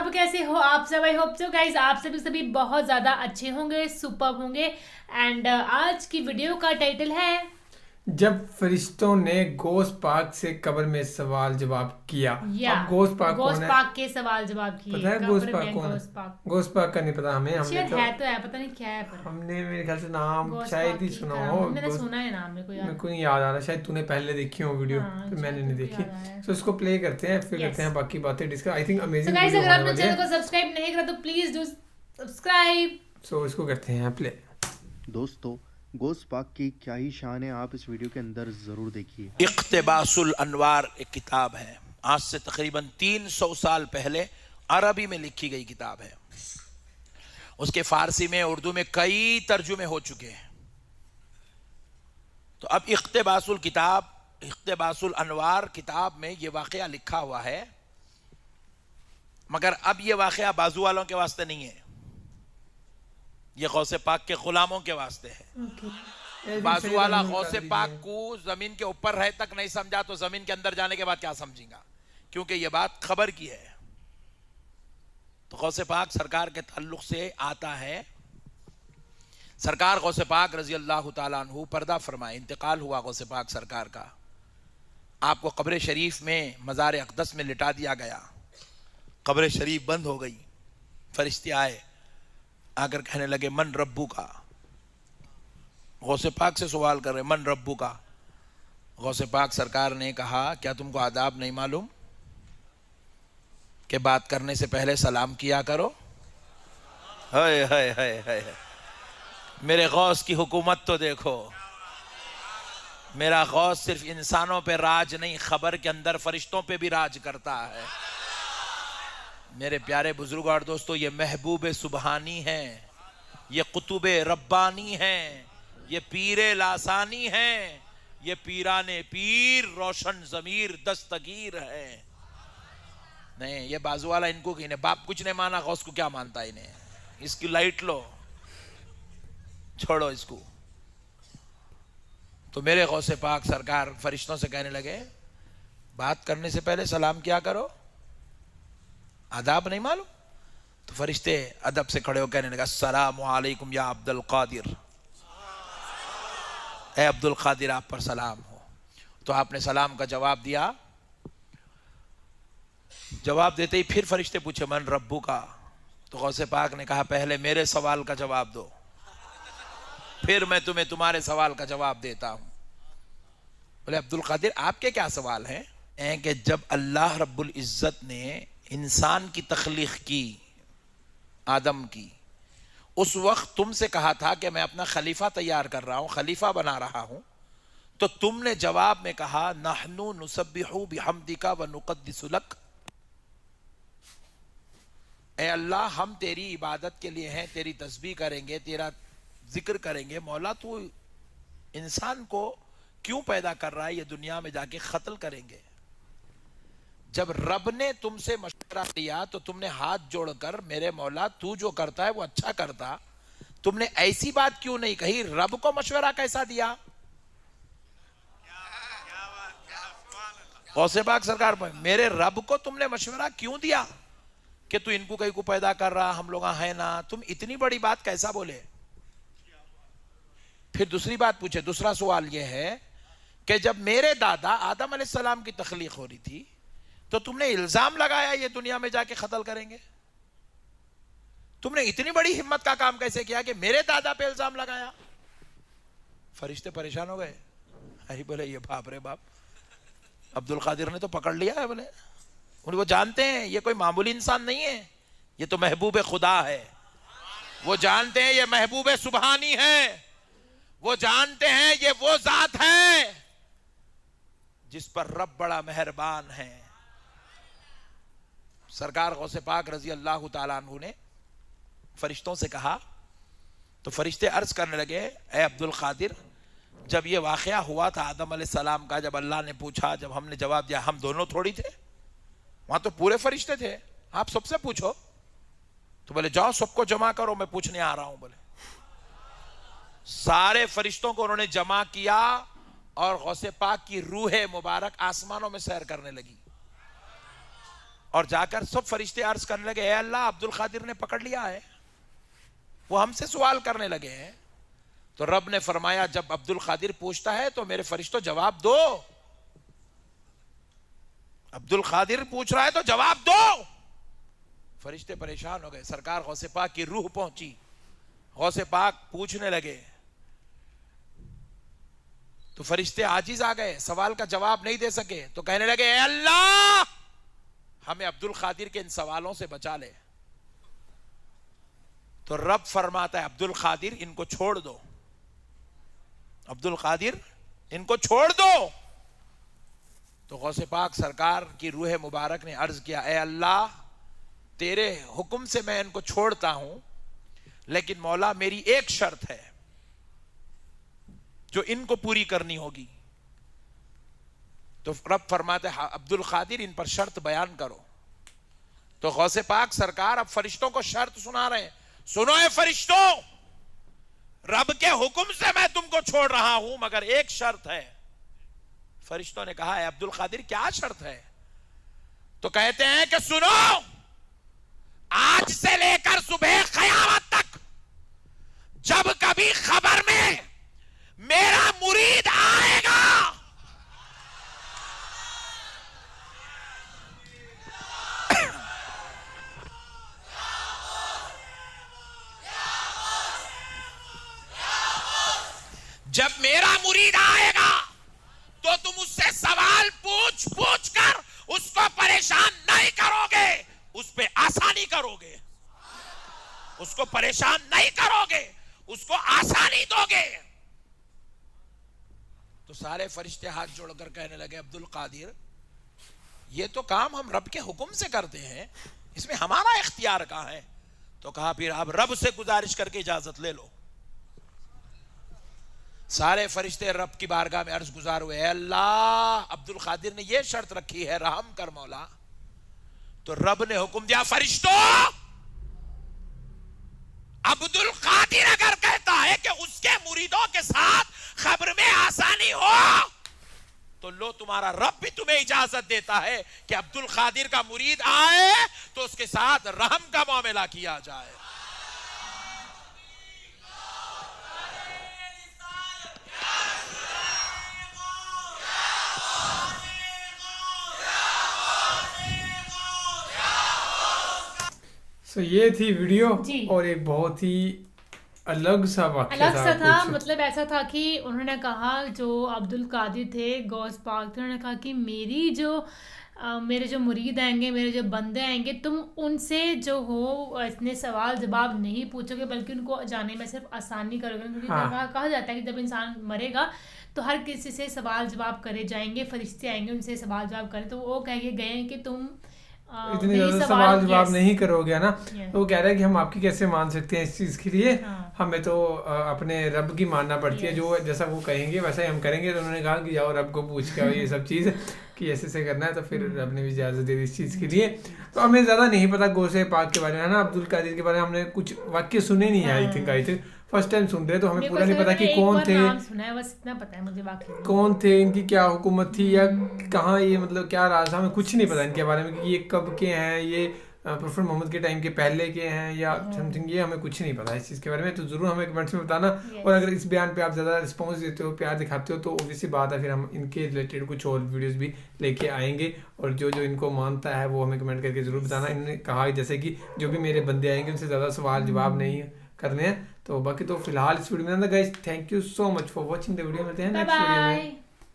अब कैसे हो आप सब? आई होप सो गाइज आप सभी बहुत ज़्यादा अच्छे होंगे, सुपर होंगे। एंड आज की वीडियो का टाइटल है जब फरिश्तों ने गोस पाक से कब्र में सवाल जवाब किया। या अब गोस पाक गोस कौन है? पाक के सवाल जवाब किए। पता है गोस कब्र पाक में कौन है? गोस पाक गोस पाक का नहीं पता हमें। हमने शायद है तो है, पता नहीं क्या है, पर हमने मेरे ख्याल से नाम गोस शायद पाक ही की सुना कराम हो। मैंने सुना है नाम, मेरे को मेरे याद को नहीं याद आ रहा, शायद तूने पहले देखी हो वीडियो, हाँ, फिर मैंने शायद नहीं तुमको देखी। याद आया है। तो उसको प्ले करते हैं, फिर करते हैं Yes. बाकी बातें डिस्कस। आई थिंक तो अमेजिंग गाइस वीडियो अगर होने आपने वाली चैनल को है। सब्सक्राइब नहीं करा तो प्लीज डू सब्सक्राइब। सो इसको करते हैं प्ले। दोस्तों, गोस पाक की क्या ही शान है, आप इस वीडियो के अंदर ज़रूर देखिए। इक़्तिबासुल अनवार एक किताब है, आज से तकरीबन 300 साल पहले अरबी में लिखी गई किताब है। उसके फारसी में, उर्दू में कई तर्जुमे हो चुके हैं। तो अब इक़्तिबासुल अनवार किताब में ये वाक़या लिखा हुआ है, मगर अब ये वाक़या बाजू वालों के वास्ते नहीं है, ये गौसे पाक के गुलामों के वास्ते है। बाजू वाला गौसे पाक को जमीन के ऊपर रहे तक नहीं समझा तो जमीन के अंदर जाने के बाद क्या समझेगा, क्योंकि ये बात खबर की है। तो गौसे पाक सरकार के ताल्लुक से आता है। सरकार गौसे पाक रजी अल्लाह ताला अन्हु पर्दा फरमाए, इंतकाल हुआ गौसे पाक सरकार का। आपको कब्र शरीफ में मज़ार अक़दस में लिटा दिया गया। कब्र शरीफ बंद हो गई। फरिश्ते आए, आकर कहने लगे मन रब्बू का। गौसे पाक से सवाल कर रहे, मन रब्बू का। गौसे पाक सरकार ने कहा, क्या तुमको आदाब नहीं मालूम कि बात करने से पहले सलाम किया करो? हाय हाय हाय हाय, मेरे गौस की हुकूमत तो देखो। मेरा गौस सिर्फ इंसानों पे राज नहीं, खबर के अंदर फरिश्तों पे भी राज करता है। मेरे प्यारे बुजुर्ग और दोस्तों, ये महबूब सुबहानी हैं, ये कुतुब रब्बानी हैं, ये पीरे लासानी हैं, ये पीराने पीर रोशन ज़मीर दस्तगीर हैं। नहीं, ये बाजू वाला इनको कि इन्हें बाप कुछ नहीं माना, गौस को क्या मानता है इन्हें? इसकी लाइट लो, छोड़ो इसको। तो मेरे गौसे पाक सरकार फरिश्तों से कहने लगे, बात करने से पहले सलाम किया करो, आदाब नहीं मालूम? तो फरिश्ते अदब से खड़े होकर कहने लगा, अस्सलामु अलैकुम या अब्दुल कादिर, ए अब्दुल कादिर आप पर सलाम हो। तो आपने सलाम का जवाब दिया। जवाब देते ही फिर फरिश्ते पूछे मन रब्बू का। तो गौसे पाक ने कहा, पहले मेरे सवाल का जवाब दो, फिर मैं तुम्हें तुम्हारे सवाल का जवाब देता हूं। बोले अब्दुल कादिर आपके क्या सवाल हैं? कि जब अल्लाह रब्बुल इज्जत ने इंसान की तख्लीक की, आदम की, उस वक्त तुमसे कहा था कि मैं अपना खलीफा तैयार कर रहा हूं, खलीफा बना रहा हूं, तो तुमने जवाब में कहा नहनु नुसब्बिहु बिहम्दिका व नुक़द्दिसु लक। ए अल्लाह, हम तेरी इबादत के लिए हैं, तेरी तस्बीह करेंगे, तेरा जिक्र करेंगे। मौला तू इंसान को क्यों पैदा कर रहा है? ये दुनिया में जाके कत्ल करेंगे। जब रब ने तुमसे मशवरा लिया तो तुमने हाथ जोड़कर, मेरे मौला तू जो करता है वो अच्छा करता, तुमने ऐसी बात क्यों नहीं कही? रब को मशवरा कैसा दिया? गौसे पाक सरकार, मेरे रब को तुमने मशवरा क्यों दिया कि तू इनको कहीं को पैदा कर रहा, हम लोग है ना? तुम इतनी बड़ी बात कैसा बोले? फिर दूसरी बात पूछे, दूसरा सवाल यह है कि जब मेरे दादा आदम अलैहिस्सलाम की तख्लीक हो रही थी तो तुमने इल्जाम लगाया ये दुनिया में जाके कत्ल करेंगे। तुमने इतनी बड़ी हिम्मत का काम कैसे किया कि मेरे दादा पे इल्जाम लगाया? फरिश्ते परेशान हो गए। अरे बोले ये बाप रे बाप, अब्दुल कादिर ने तो पकड़ लिया है। बोले वो जानते हैं ये कोई मामूली इंसान नहीं है, ये तो महबूब खुदा है। वो जानते हैं ये महबूब सुबहानी है। वो जानते हैं ये वो जात है जिस पर रब बड़ा मेहरबान है। सरकार गौसे पाक रजी अल्लाह ताला अन्हु ने फरिश्तों से कहा, तो फरिश्ते अर्ज करने लगे, ए अब्दुल कादिर, जब ये वाक़या हुआ था आदम अलैहिस्सलाम का, जब अल्लाह ने पूछा, जब हमने जवाब दिया, हम दोनों थोड़ी थे, वहां तो पूरे फरिश्ते थे, आप सबसे पूछो। तो बोले जाओ सबको जमा करो, मैं पूछने आ रहा हूं। बोले सारे फरिश्तों को उन्होंने जमा किया और गौसे पाक की रूह मुबारक आसमानों में सैर करने लगी। اور جا کر سب فرشتے عرض کرنے لگے اے اللہ عبد القادر نے پکڑ لیا ہے, وہ ہم سے سوال کرنے لگے ہیں. تو رب نے فرمایا جب عبد القادر پوچھتا ہے تو میرے فرشتوں جواب دو, عبد القادر پوچھ رہا ہے تو جواب دو. فرشتے پریشان ہو گئے, سرکار غوث پاک کی روح پہنچی, غوث پاک پوچھنے لگے تو فرشتے عاجز آ گئے, سوال کا جواب نہیں دے سکے. تو کہنے لگے اے اللہ ہمیں عبد القادر کے ان سوالوں سے بچا لے. تو رب فرماتا ہے عبد القادر ان کو چھوڑ دو, عبد القادر ان کو چھوڑ دو. تو غوث پاک سرکار کی روح مبارک نے عرض کیا اے اللہ تیرے حکم سے میں ان کو چھوڑتا ہوں, لیکن مولا میری ایک شرط ہے جو ان کو پوری کرنی ہوگی. تو رب فرماتے ہیں عبد القادر ان پر شرط بیان کرو. تو غوث پاک سرکار اب فرشتوں کو شرط سنا رہے ہیں, سنو اے فرشتوں, رب کے حکم سے میں تم کو چھوڑ رہا ہوں مگر ایک شرط ہے. فرشتوں نے کہا اے عبد القادر کیا شرط ہے؟ تو کہتے ہیں کہ سنو, آج سے لے کر صبح قیامت تک جب کبھی خبر میں میرا مرید آئے گا جب میرا مرید آئے گا تو تم اس سے سوال پوچھ پوچھ کر اس کو پریشان نہیں کرو گے, اس پہ آسانی کرو گے, اس کو پریشان نہیں کرو گے, اس کو آسانی دو گے. تو سارے فرشتے ہاتھ جوڑ کر کہنے لگے عبد القادر یہ تو کام ہم رب کے حکم سے کرتے ہیں, اس میں ہمارا اختیار کہاں ہے؟ تو کہا پھر آپ رب سے گزارش کر کے اجازت لے لو. سارے فرشتے رب کی بارگاہ میں عرض گزار ہوئے اے اللہ عبد القادر نے یہ شرط رکھی ہے رحم کر مولا. تو رب نے حکم دیا فرشتوں عبد القادر اگر کہتا ہے کہ اس کے مریدوں کے ساتھ خبر میں آسانی ہو تو لو تمہارا رب بھی تمہیں اجازت دیتا ہے کہ عبد القادر کا مرید آئے تو اس کے ساتھ رحم کا معاملہ کیا جائے. سو یہ تھی ویڈیو جی. اور ایک بہت ہی الگ سا واقعہ الگ سا تھا, کچھ. مطلب ایسا تھا کہ انہوں نے کہا جو عبد القادر تھے غوث پاک تھے, انہوں نے کہا کہ میرے جو مرید آئیں گے, میرے جو بندے آئیں گے, تم ان سے جو ہو اتنے سوال جواب نہیں پوچھو گے بلکہ ان کو جانے میں صرف آسانی کرو گے. کیونکہ کہا جاتا ہے کہ جب انسان مرے گا تو ہر کسی سے سوال جواب کرے جائیں گے, فرشتے آئیں گے ان سے سوال جواب کرے. تو وہ کہہ کے گئے ہیں کہ تم اتنے زیادہ سوال جواب نہیں کرو گے نا. تو وہ کہہ رہے ہیں کہ ہم آپ کی کیسے مان سکتے ہیں اس چیز کے لیے, ہمیں تو اپنے رب کی ماننا پڑتی ہے, جو جیسا وہ کہیں گے ویسا ہی ہم کریں گے. تو انہوں نے کہا کہ جاؤ رب کو پوچھ کے یہ سب چیز کہ ایسے سے کرنا ہے. تو پھر رب نے بھی اجازت دے دی اس چیز کے لیے. تو ہمیں زیادہ نہیں پتا غوث پاک کے بارے میں, ہے نا. عبد القادر کے بارے میں ہم نے کچھ واقعے سنے نہیں, آئی تھنک فرسٹ ٹائم سن رہے, تو ہمیں پورا نہیں پتا کہ کون تھے, کون تھے, ان کی کیا حکومت تھی, یا کہاں یہ مطلب کیا راز, ہمیں کچھ نہیں پتا ان کے بارے میں کہ یہ کب کے ہیں, یہ پروفیٹ محمد کے ٹائم کے پہلے کے ہیں یا سم تھنگ, یہ ہمیں کچھ نہیں پتا اس چیز کے بارے میں. تو ضرور ہمیں کمنٹس میں بتانا, اور اگر اس بیان پہ آپ زیادہ رسپانس دیتے ہو, پیار دکھاتے ہو, تو اوبویسلی بات ہے پھر ہم ان کے ریلیٹڈ کچھ اور ویڈیوز بھی لے کے آئیں گے. اور جو ان کو مانتا ہے وہ ہمیں کمنٹ کر کے ضرور بتانا. انہوں نے کہا جیسے کہ جو بھی میرے بندے آئیں گے ان سے زیادہ سوال جواب نہیں کرنے ہیں. تو باقی تو فی الحال اس ویڈیو میں guys thank you so much for watching the video. ملتے ہیں نیکسٹ ویڈیو میں.